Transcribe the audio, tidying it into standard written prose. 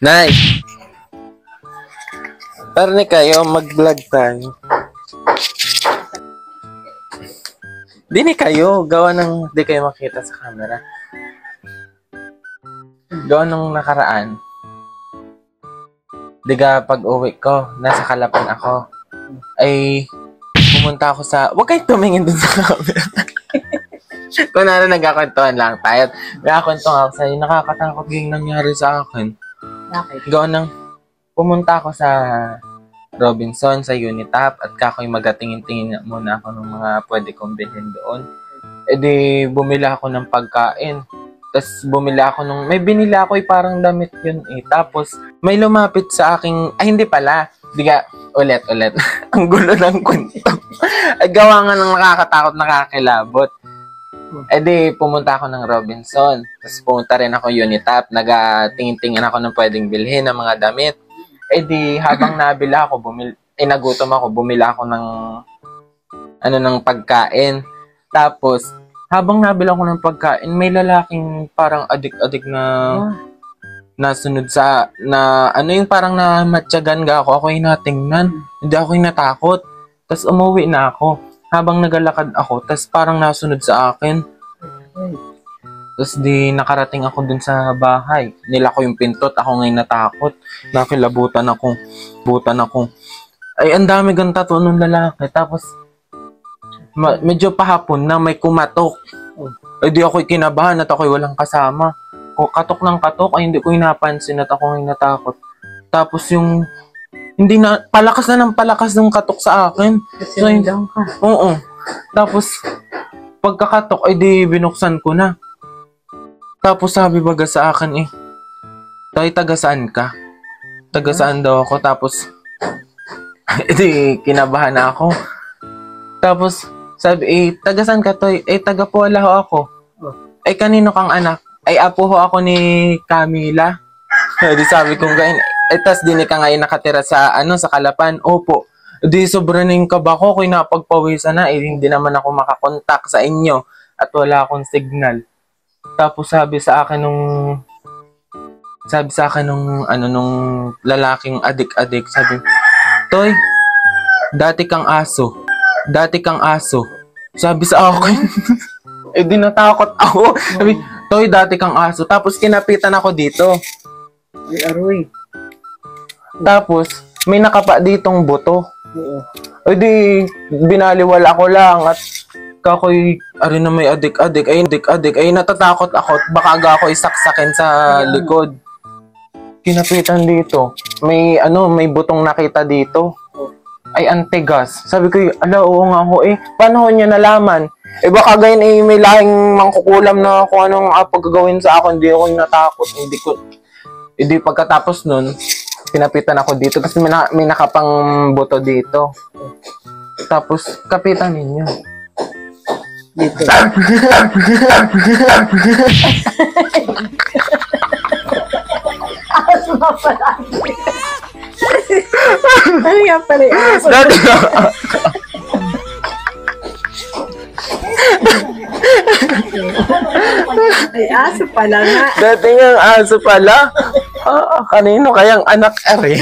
Nay! Parinig kayo, mag-vlog tayo. Di ni kayo, gawa ng di kayo makita sa camera. Gawa nung nakaraan. Diga pag uwi ko, nasa Kalapan ako. Ay, pumunta ako sa... Huwag kayo tumingin dun sa camera. Kung na nagkakwentuhan lang tayo. Nagkakwentuhan ako sa'yo. Nakakatakot yung nangyari sa akin. Bakit? Gawa ng... Pumunta ako sa Robinson, sa Unitap, at kakoy magatingin-tingin muna ako ng mga pwede kong bilhin doon. E di, bumili ako ng pagkain. Tapos bumili ako nung... May binili ako parang damit yun eh. Tapos, may lumapit sa aking... Ay, hindi pala. Diga, ulit. Ang gulo ng kwento. Ay, gawa nga ng nakakatakot, nakakilabot. E di, pumunta ako ng Robinson. Tapos pumunta rin ako Unitap. Nagatingin-tingin ako ng pwedeng bilhin ng mga damit. E di, habang nabila ako, nagutom ako, bumili ako ng pagkain. Tapos, habang nabila ko ng pagkain, may lalaking parang adik-adik na nasunod sa, yung parang namatyagan ga ako yung natingnan. Hindi ako yung natakot. Tapos umuwi na ako. Habang nagalakad ako, tapos parang nasunod sa akin. Tapos di nakarating ako dun sa bahay. Nila ko yung pintot, ako ngayon natakot. Nakilabutan ako. Ay, ang dami gang tattoo nung lalaki. Tapos, medyo pahapon na may kumatok. Ay, di ako'y kinabahan at ako'y walang kasama. Katok ng katok, ay hindi ko napansin at ako ngayon natakot. Tapos yung, hindi na, palakas ng katok sa akin. So, lang ka. Oo. Tapos, pagkakatok, ay di binuksan ko na. Tapos sabi baga sa akin Tay, taga saan ka? Taga saan daw ako? Tapos, di kinabahan na ako. Tapos, sabi, taga saan ka, Toy? Taga Puala ho ako. Kanino kang anak? Apo ho ako ni Camila. Di sabi kong ganyan. Tas di ka ngayon nakatira sa, sa Kalapan. Opo. Di sobrang yung kaba ko, kung napagpawisan na, hindi naman ako makakontak sa inyo. At wala akong signal. Tapos sabi sa akin nung lalaking adik-adik, sabi, Toy, dati kang aso. Sabi sa akin. Di natakot ako. Sabi, Toy, dati kang aso. Tapos kinapitan ako dito. Ay, aroy. Tapos, may nakapa ditong buto. Oo. Di, binaliwala ko lang at kakoy, na may adik-adik, ay natatakot ako at baka ako isaksakin sa likod. Kinapitan dito. May butong nakita dito. Ay, antigas. Sabi ko, oo nga ho Paano ho niya nalaman? Baka gayon may lahing mangkukulam na kung anong pagkagawin sa ako. Hindi ako natakot. Hindi pagkatapos nun, pinapitan ako dito kasi may nakapang buto dito. Tapos, kapitan ninyo. Dito. Aso nga pala. Ano nga pala yung aso? Ay, aso pala nga. Dati nga aso pala. Kanino kayang anak ari?